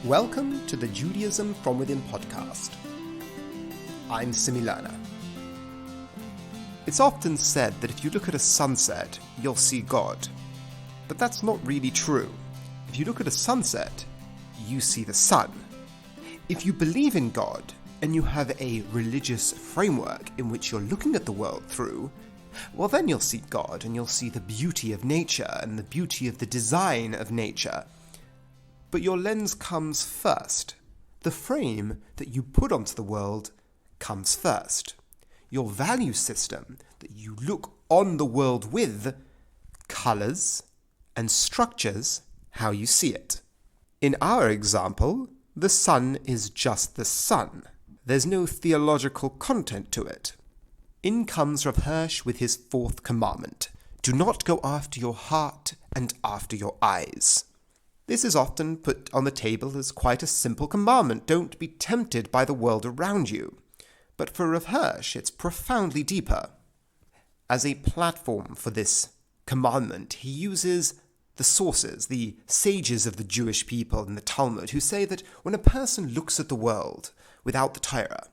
Welcome to the Judaism from Within podcast. I'm Similana. It's often said that if you look at a sunset, you'll see God. But that's not really true. If you look at a sunset, you see the sun. If you believe in God, and you have a religious framework in which you're looking at the world through, well then you'll see God, and you'll see the beauty of nature, and the beauty of the design of nature. But your lens comes first. The frame that you put onto the world comes first. Your value system that you look on the world with colors and structures how you see it. In our example, the sun is just the sun. There's no theological content to it. In comes Rav Hirsch with his fourth commandment: do not go after your heart and after your eyes. This is often put on the table as quite a simple commandment: don't be tempted by the world around you. But for Rav Hirsch, it's profoundly deeper. As a platform for this commandment, he uses the sources, the sages of the Jewish people in the Talmud, who say that when a person looks at the world without the Torah,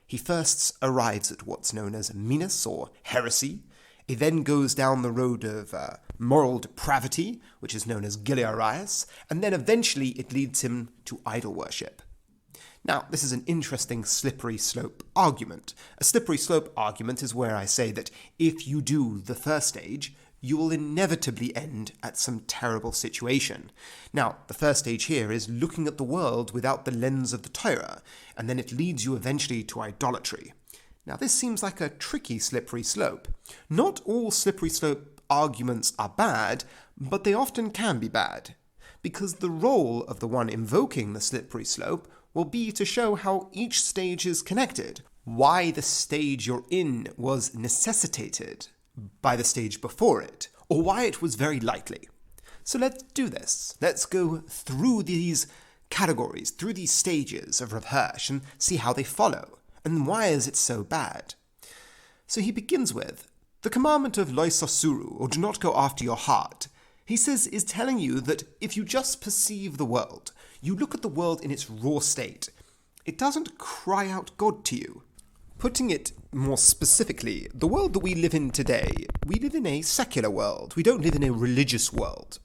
he first arrives at what's known as minus, or heresy. He then goes down the road of moral depravity, which is known as Gilearias, and then eventually it leads him to idol worship. Now, this is an interesting slippery slope argument. A slippery slope argument is where I say that if you do the first stage, you will inevitably end at some terrible situation. Now, the first stage here is looking at the world without the lens of the Torah, and then it leads you eventually to idolatry. Now, this seems like a tricky slippery slope. Not all slippery slope arguments are bad, but they often can be bad, because the role of the one invoking the slippery slope will be to show how each stage is connected, why the stage you're in was necessitated by the stage before it, or why it was very likely. So let's do this. Let's go through these categories, through these stages of Rav Hirsch, and see how they follow. And why is it so bad? So he begins with, the commandment of lo sasuru, or do not go after your heart, he says is telling you that if you just perceive the world, you look at the world in its raw state, it doesn't cry out God to you. Putting it more specifically, the world that we live in today, we live in a secular world. We don't live in a religious world.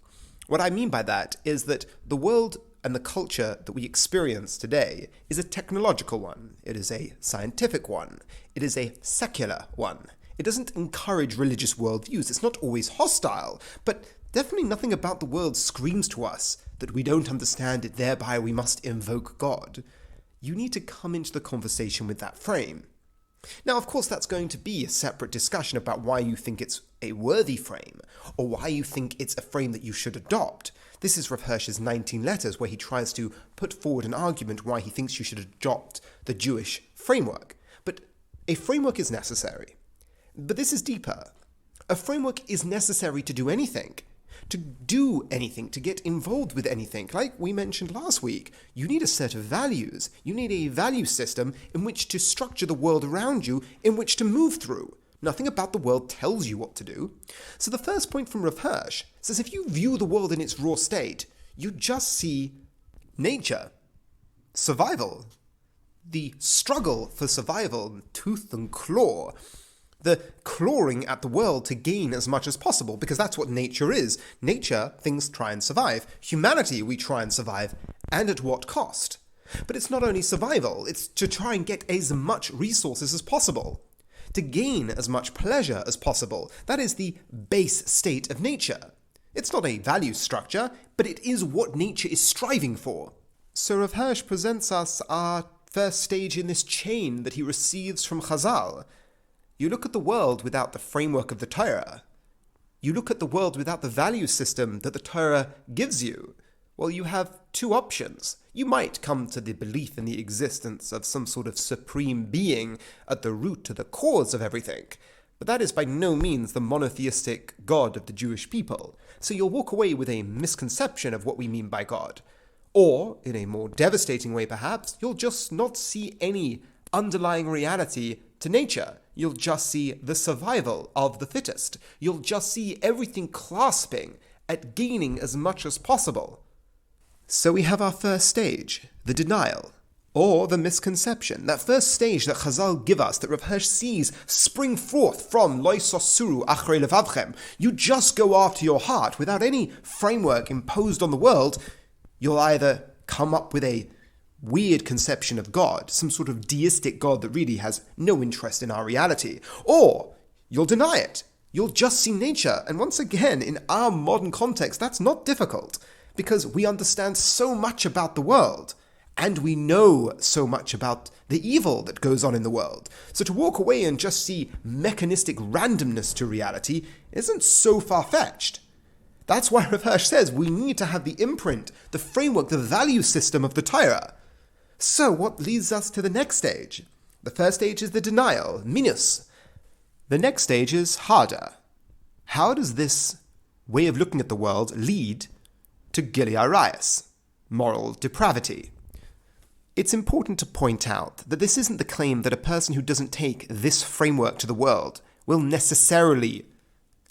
What I mean by that is that the world and the culture that we experience today is a technological one. It is a scientific one. It is a secular one. It doesn't encourage religious worldviews. It's not always hostile, but definitely nothing about the world screams to us that we don't understand it, thereby we must invoke God. You need to come into the conversation with that frame. Now, of course, that's going to be a separate discussion about why you think it's a worthy frame, or why you think it's a frame that you should adopt. This is Rav Hirsch's 19 letters, where he tries to put forward an argument why he thinks you should adopt the Jewish framework. But a framework is necessary. But this is deeper. A framework is necessary to do anything. To do anything, to get involved with anything. Like we mentioned last week, you need a set of values. You need a value system in which to structure the world around you, in which to move through. Nothing about the world tells you what to do. So the first point from Rav Hirsch says if you view the world in its raw state, you just see nature, survival, the struggle for survival, tooth and claw, the clawing at the world to gain as much as possible, because that's what nature is. Nature, things try and survive. Humanity, we try and survive, and at what cost? But it's not only survival, it's to try and get as much resources as possible, to gain as much pleasure as possible. That is the base state of nature. It's not a value structure, but it is what nature is striving for. So Rav Hirsch presents us our first stage in this chain that he receives from Chazal. You look at the world without the framework of the Torah. You look at the world without the value system that the Torah gives you. Well, you have two options. You might come to the belief in the existence of some sort of supreme being at the root to the cause of everything, but that is by no means the monotheistic God of the Jewish people. So you'll walk away with a misconception of what we mean by God. Or, in a more devastating way perhaps, you'll just not see any underlying reality to nature. You'll just see the survival of the fittest. You'll just see everything clasping at gaining as much as possible. So we have our first stage, the denial, or the misconception. That first stage that Chazal give us, that Rav Hirsch sees spring forth from Lo Sosuru Achrei Levavchem. You just go after your heart without any framework imposed on the world. You'll either come up with a weird conception of God, some sort of deistic God that really has no interest in our reality, or you'll deny it. You'll just see nature. And once again, in our modern context, that's not difficult, because we understand so much about the world, and we know so much about the evil that goes on in the world. So to walk away and just see mechanistic randomness to reality isn't so far-fetched. That's why Rav Hirsch says we need to have the imprint, the framework, the value system of the Torah. So what leads us to the next stage? The first stage is the denial, minus. The next stage is harder. How does this way of looking at the world lead to Gilui Arayos, moral depravity? It's important to point out that this isn't the claim that a person who doesn't take this framework to the world will necessarily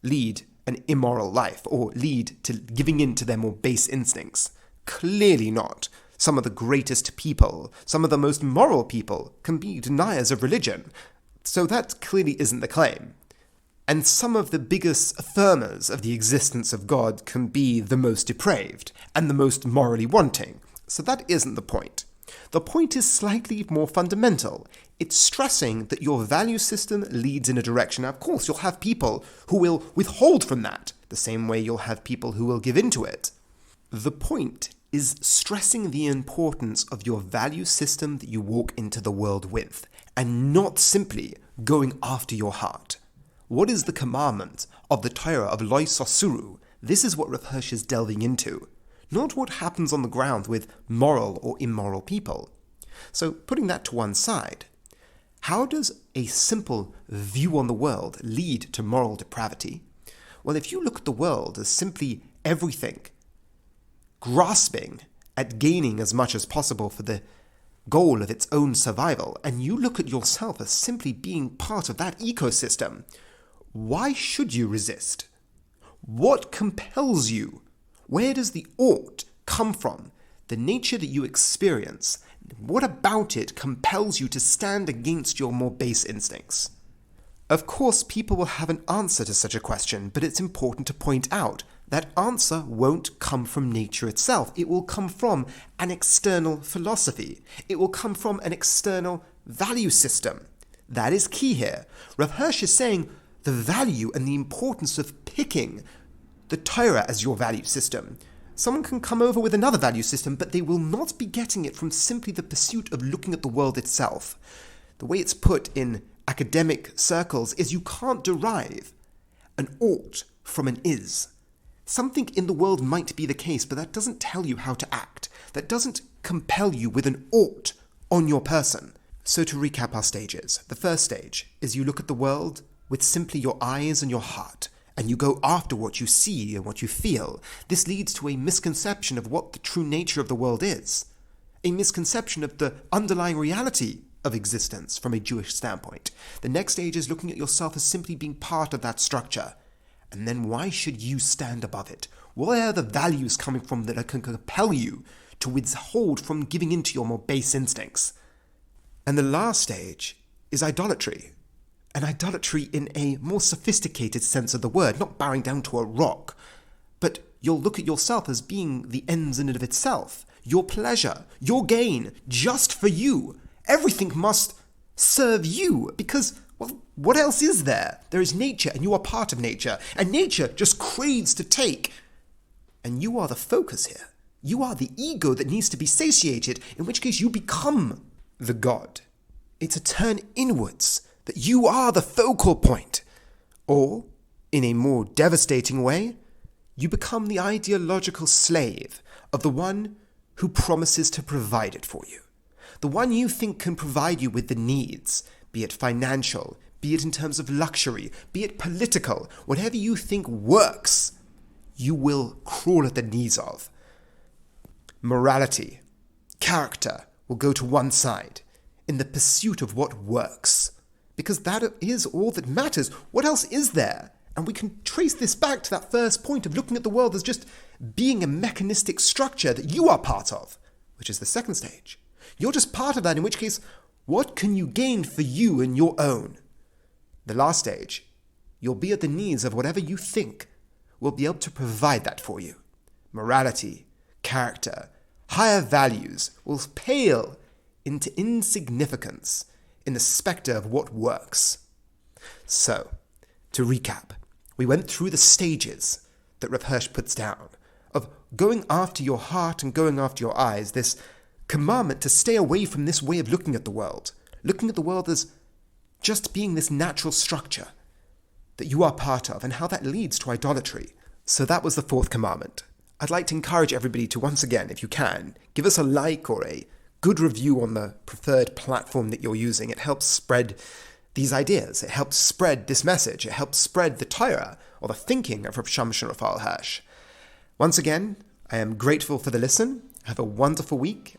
lead an immoral life or lead to giving in to their more base instincts. Clearly not. Some of the greatest people, some of the most moral people, can be deniers of religion. So that clearly isn't the claim. And some of the biggest affirmers of the existence of God can be the most depraved and the most morally wanting. So that isn't the point. The point is slightly more fundamental. It's stressing that your value system leads in a direction. Now, of course, you'll have people who will withhold from that, the same way you'll have people who will give in to it. The point is stressing the importance of your value system that you walk into the world with, and not simply going after your heart. What is the commandment of the Torah of Lo Sosuru? This is what Rav Hirsch is delving into, not what happens on the ground with moral or immoral people. So putting that to one side, how does a simple view on the world lead to moral depravity? Well, if you look at the world as simply everything grasping at gaining as much as possible for the goal of its own survival, and you look at yourself as simply being part of that ecosystem, why should you resist? What compels you? Where does the ought come from? The nature that you experience, what about it compels you to stand against your more base instincts? Of course, people will have an answer to such a question, but it's important to point out that answer won't come from nature itself. It will come from an external philosophy. It will come from an external value system. That is key here. Rav Hirsch is saying the value and the importance of picking the Torah as your value system. Someone can come over with another value system, but they will not be getting it from simply the pursuit of looking at the world itself. The way it's put in academic circles is you can't derive an ought from an is. Something in the world might be the case, but that doesn't tell you how to act. That doesn't compel you with an ought on your person. So to recap our stages, the first stage is you look at the world with simply your eyes and your heart, and you go after what you see and what you feel. This leads to a misconception of what the true nature of the world is, a misconception of the underlying reality of existence from a Jewish standpoint. The next stage is looking at yourself as simply being part of that structure. And then why should you stand above it? What are the values coming from that can compel you to withhold from giving into your more base instincts? And the last stage is idolatry. And idolatry in a more sophisticated sense of the word, not bowing down to a rock, but you'll look at yourself as being the ends in and of itself, your pleasure, your gain, just for you. Everything must serve you, because, well, what else is there? There is nature, and you are part of nature, and nature just craves to take. And you are the focus here. You are the ego that needs to be satiated, in which case you become the God. It's a turn inwards, that you are the focal point. Or, in a more devastating way, you become the ideological slave of the one who promises to provide it for you. The one you think can provide you with the needs, be it financial, be it in terms of luxury, be it political, whatever you think works, you will crawl at the knees of. Morality, character will go to one side in the pursuit of what works, because that is all that matters. What else is there? And we can trace this back to that first point of looking at the world as just being a mechanistic structure that you are part of, which is the second stage. You're just part of that, in which case, what can you gain for you and your own? The last stage, you'll be at the knees of whatever you think will be able to provide that for you. Morality, character, higher values will pale into insignificance in the spectre of what works. So, to recap, we went through the stages that Rav Hirsch puts down of going after your heart and going after your eyes, this commandment to stay away from this way of looking at the world as just being this natural structure that you are part of, and how that leads to idolatry. So that was the fourth commandment. I'd like to encourage everybody to, once again, if you can, give us a like or a good review on the preferred platform that you're using. It helps spread these ideas. It helps spread this message. It helps spread the Torah, or the thinking of Rav Shimshon Raphael Hirsch. Once again, I am grateful for the listen. Have a wonderful week,